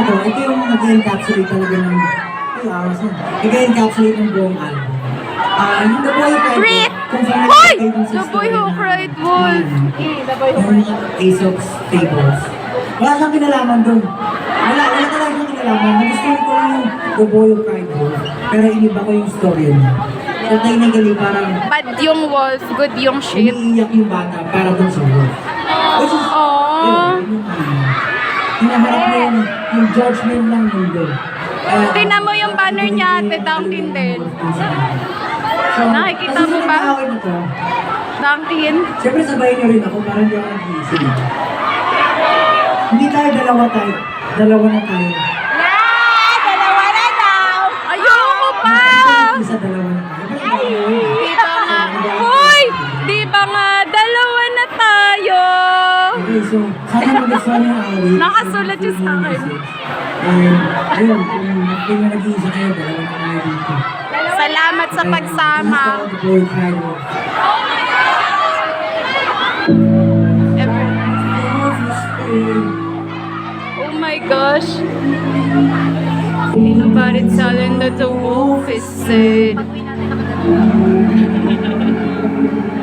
ito yung nag-encapsulate talaga ng, nag-encapsulate ng buong album. Yung The Boy Who Cried Breathe! Wolf, kung saan Hoy! nagtagay dun sa The Boy story Who ng- Cried Wolf. The Boy Who Yung Aesop's Fables. Wala siyang kinalaman dun. Wala talaga siyang kinalaman. Nagustuhan ko lang yung The Boy Who Cried Wolf, pero iniba ko yung story niya. So technically parang Bad yung wolf, good yung sheep. umiiyak yung bata para dun sa wolf. Which is, Aww. hinaharap mo yung judgment ng mundo. Tingnan mo yung banner niya, Ate Dunkin din. So, Nakikita kasi mo sa ba? nag-aaway na to, Dunkin. siyempre sabayin niyo rin ako para hindi ako nag-iisip. Hindi tayo dalawa na tayo. Dalawa na daw. Ayoko pa. Isa dalawa na tayo. Di ba nga? Hoy! Di ba nga? Dalawa na tayo. Okay, so, sana mag-gustuhan yung awit. Nakasulat yun sa akin. Ayun, kung nag-iisa kayo, dalawa na tayo dito. Salamat sa pagsama. The Boy Who Cried Wolf. Oh my gosh. Ain't nobody telling that the wolf is sad.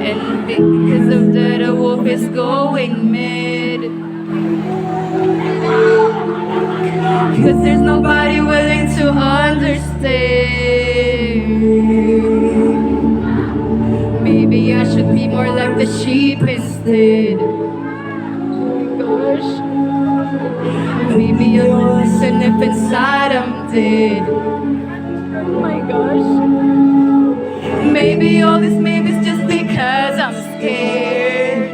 And because of that, the wolf is going mad. Because there's nobody willing to understand. Maybe I should be more like the sheep instead. Gosh. Maybe I'll listen if inside I'm dead. Oh my gosh. Maybe all this maybe's just because I'm scared.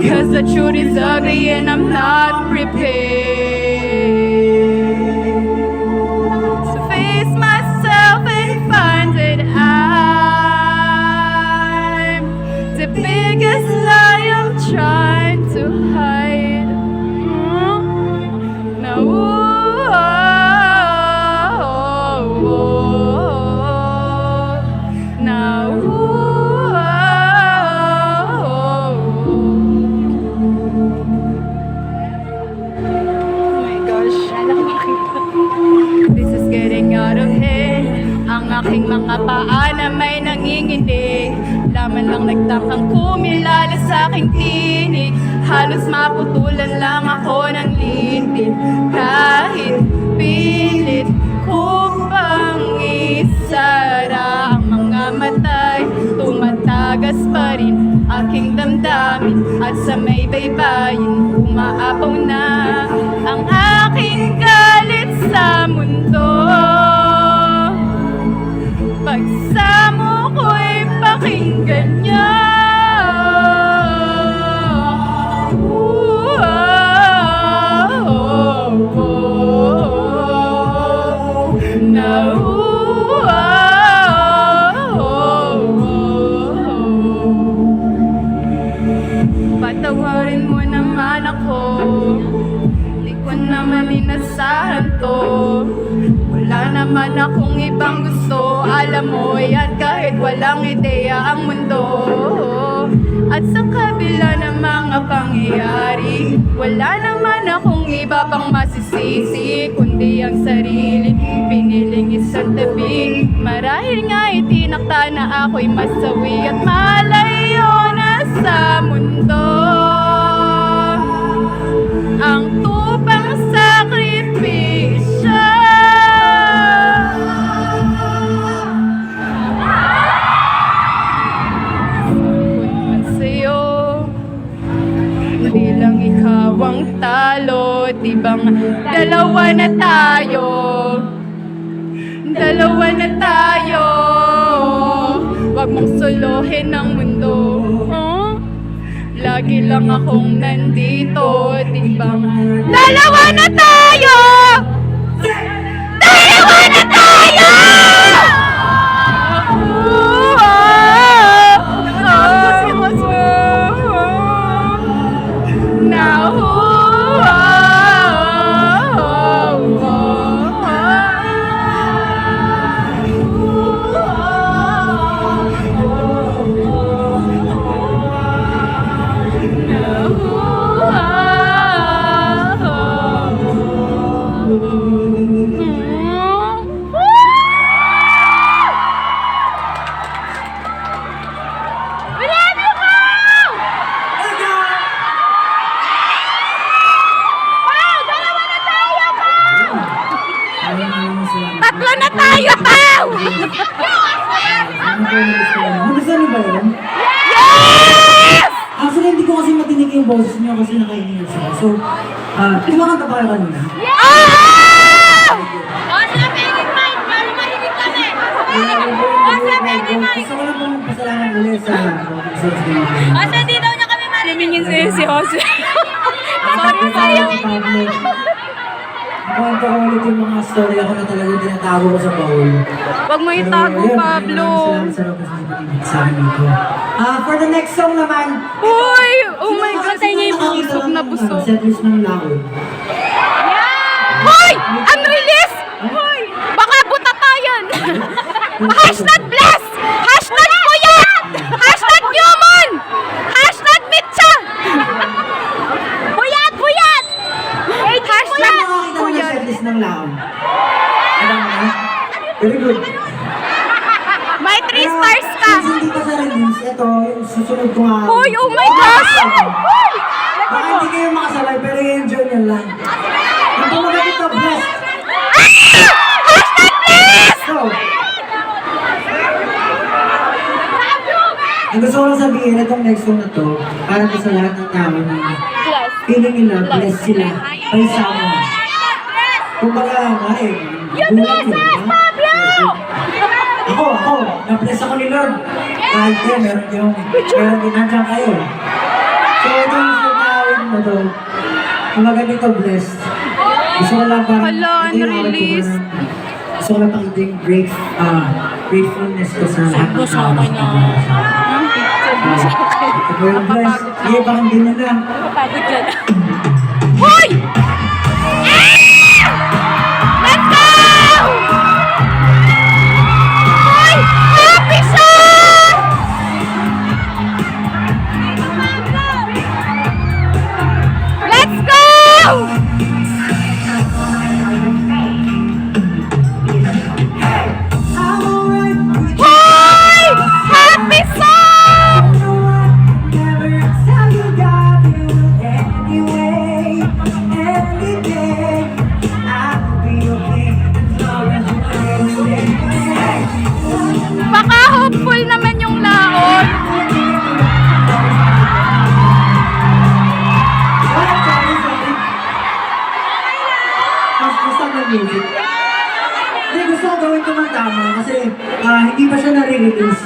Cause the truth is ugly and I'm not prepared. So face myself and find that I'm the biggest lie I'm trying to hide. Now, oh my gosh. This is getting out of hand. Ang aking mga paa na may nanginginig. Laman lang nagtakang kumilala sa aking tinig. Halos maputulan lang ako ng lintin. Kahit pilit kung bang isara ang mga matay, tumatagas pa rin aking damdamin. At sa may baybayin, umaapaw na ang aking galit sa mundo. Pagsamo ko'y pakinggan niya. Patawarin mo naman ako. Hindi ko naman inasahan to. Wala naman akong ibang gusto. Alam mo yan kahit walang ideya ang mundo. At sa kabila ng mga pangyayari, wala naman akong iba pang masisisi, kundi ang sarili piniling isang tabi. Marahil nga itinakta na ako'y masawi at malayo na sa mundo. Ang tupang sakripisyo. Hindi lang ikaw ang talo, di bang dalawa na tayo? Dalawa na tayo. Huwag mong suluhin ang mundo. Lagi lang akong nandito, di bang dalawa na tayo? Dalawa na tayo! Ano po yung gusto niyo? Nagustuhan niyo ba yun? Yes! Actually, hindi ko kasi matinig yung boses niyo kasi naka-in-ears ako. So, kumakanta pa kayo kanina? Ah! Gusto ko lang pong pasalamat ulit sa episodes ko. Lumingin sa'yo si Jose. Sorry. Kwento ko ulit yung mga story ako na talagang tinatago ko sa baul. Huwag mo itago, Pablo. Salamat sa mga pakikinig sa akin dito. For the next song naman, Uy! Oh my God, tayo niya yung busog na busog. Setlist ng laon. Hoy! Unreleased! Hoy! Baka buta tayo! Hashtag bless! Hashtag puyat! Hashtag human! Hashtag mitsa! Puyat! Puyat! Hashtag Nakakita mo ng puyat! setlist ng laon. Alam mo na? Very good. May 3 stars ka! Since hindi pa sa release, ito, yung susunod ko nga. Hoy! Oh my gosh! Hoy! Baka hindi kayo makasabay, pero i-enjoy nyo lang. Ang pamagat ito, bless. Hashtag bless! So, ang gusto ko lang sabihin, itong next song na to, para to sa lahat ng tao na Bless. feeling nila, bless sila, by someone. Kumbaga, You bless us, Pablo! Ako, na-bless ako ni Lord. Kahit yan, meron din nandiyan kayo. So, ito yung song na awit mo to. Kumbaga nito, blessed. Gusto ko lang parang, Hala, ito yung awit ko na-release. parang, gusto ko lang pakita yung gratefulness ko sa lahat ng tao. Ito po yung blessed. Sige, baka hindi nyo lang. Kapagod ka na. Hoy! Let's go! Hoy! Happy song! Let's go! I'm alright with Hoy! Happy song! never tell you got you anyway. Any day, I'll be okay as long as you stay. Baka hopeful naman yung laon. Gusto ko ng music. Hindi, gusto ko gawin ito ng tama kasi hindi pa siya nare-release.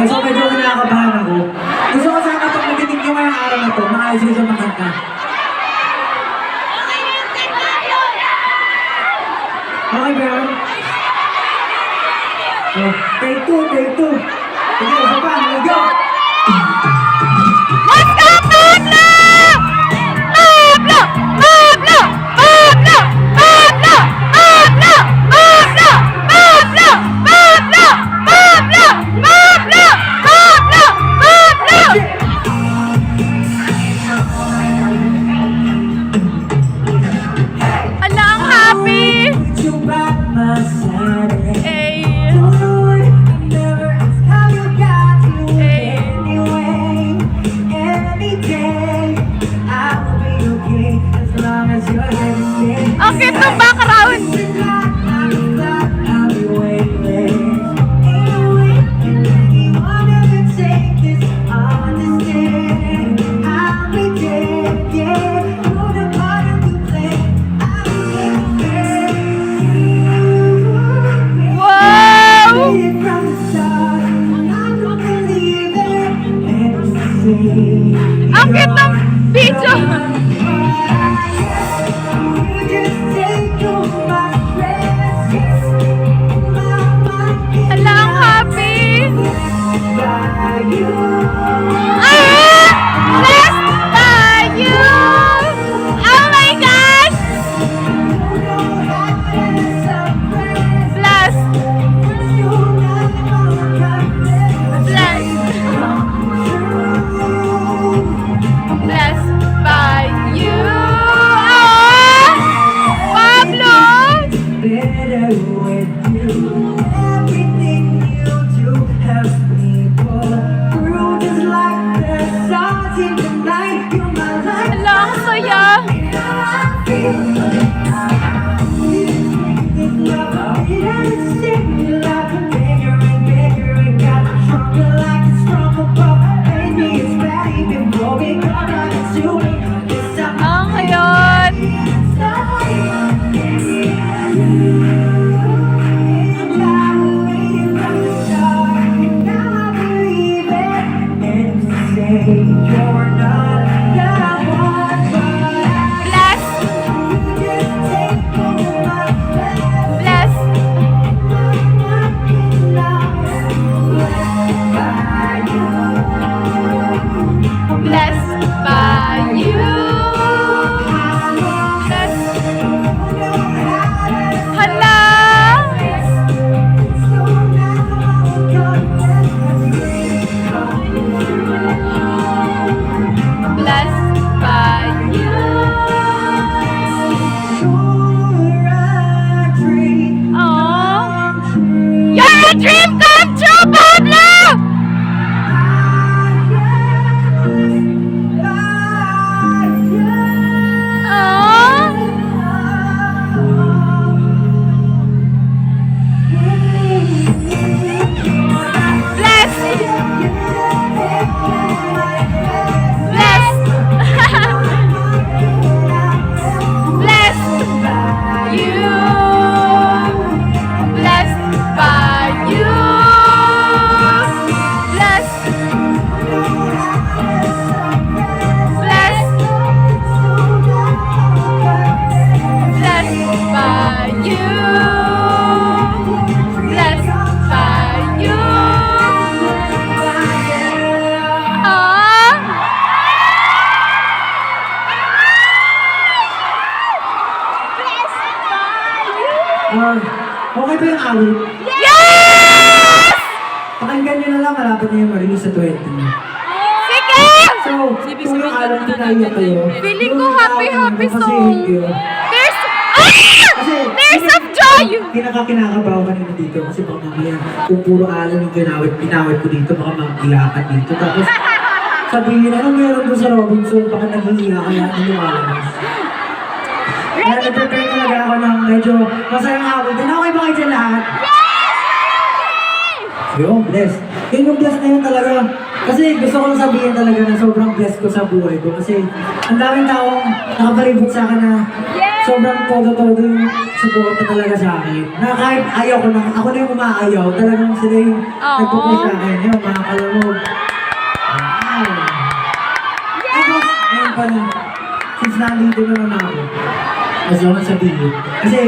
So medyo kinakabahan ako. Gusto ko sana pag nagtitig nyo ngayong araw na to, maayos ko siya makanta. Okay ba yun? Oh, take two, take two. Sige, isa pa, let's go! Let's go, Pablo! Pablo! Pablo! Pablo! Pablo! Pablo! Pablo! Pablo! Pablo! Pablo! Pablo! Pablo! Pablo! Ala, ang happy! Put you by my side. Eh, Never ask how you got you eh. anyway. Any day, I will be okay as long as you're everything. Okay, to background. I'll be waiting. Ain't no way can anyone ever take this understand. I'll be dead, yeah. You're the part of the plan. I'll be there. Wow! From the start, I don't believe it. And say, Ang cute ng video. you just take all my stress. My mind Ala, ang happy. by you. Ah! Blessed by you! Oh my gosh! Blessed! Blessed by you! Ah! Pablo! Better with you. Everything you do helps me pull through. Just like the stars in the night, you're my light. Ala, ang saya! This love, it has saved me like a Okay ba yung awit? Yes! Pakinggan nyo na lang, malapit na yung ma-release sa 20. Sige! So, kung yung alam kinaiyak kayo, Feeling yung ko happy, tao happy naman, song. kasi kayo. There's... Kasi, There's of joy! Kinakabaw kanina dito kasi baka mamaya kung puro alam yung pinawit ko dito, baka mag-iyakan dito. Tapos, sabihin, ano meron doon sa Robinson, baka nag-iiyakan lahat ng lumalabas. Kaya nag-prepare talaga ako ng medyo masayang awit. And okay ba kayo dyan lahat? Yung bless. Yun yung bless na yun talaga. Kasi gusto ko lang sabihin talaga na sobrang blessed ko sa buhay ko. Kasi ang daming taong nakabalibot sa akin na sobrang todo-todo yung suporta talaga sa akin. Na kahit ayaw ko na, ako na yung umaayaw, talagang sila yung nagpupush sa akin. Yun, mga kalamog. Wow. Tapos, ngayon pala, since nandito naman ako, gusto ko sabihin. Kasi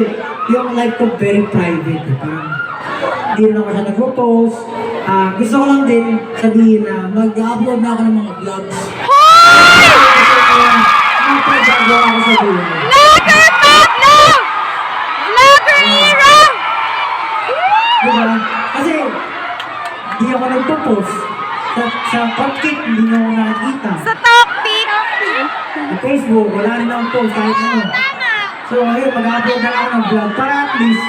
yung life ko very private. Parang hindi rin ako siya nag-propose. Gusto ko lang din sabihin na mag-upload na ako ng mga vlogs. Magpagagawa ako sa buhay. Vlogger Pablo! Vlogger Hero! Diba? Kasi hindi ako nagpo-post. Sa cupcake, hindi na ako nakikita. Sa topic! Sa Facebook, wala rin akong post kahit ano. So ngayon, mag-upload na ako ng vlog para at least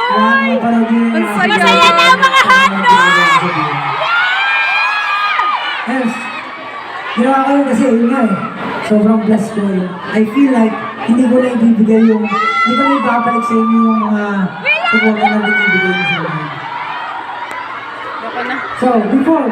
mapanood yun yung Masaya na ang mga hotdog! Yes. Ginawa ko yun kasi yun nga eh. Sobrang blessed ko yun. I feel like hindi ko na ibibigay yung, hindi ko na ibabalik sa inyo yung mga suporta na binibigay mo sa akin. Ako na. So, before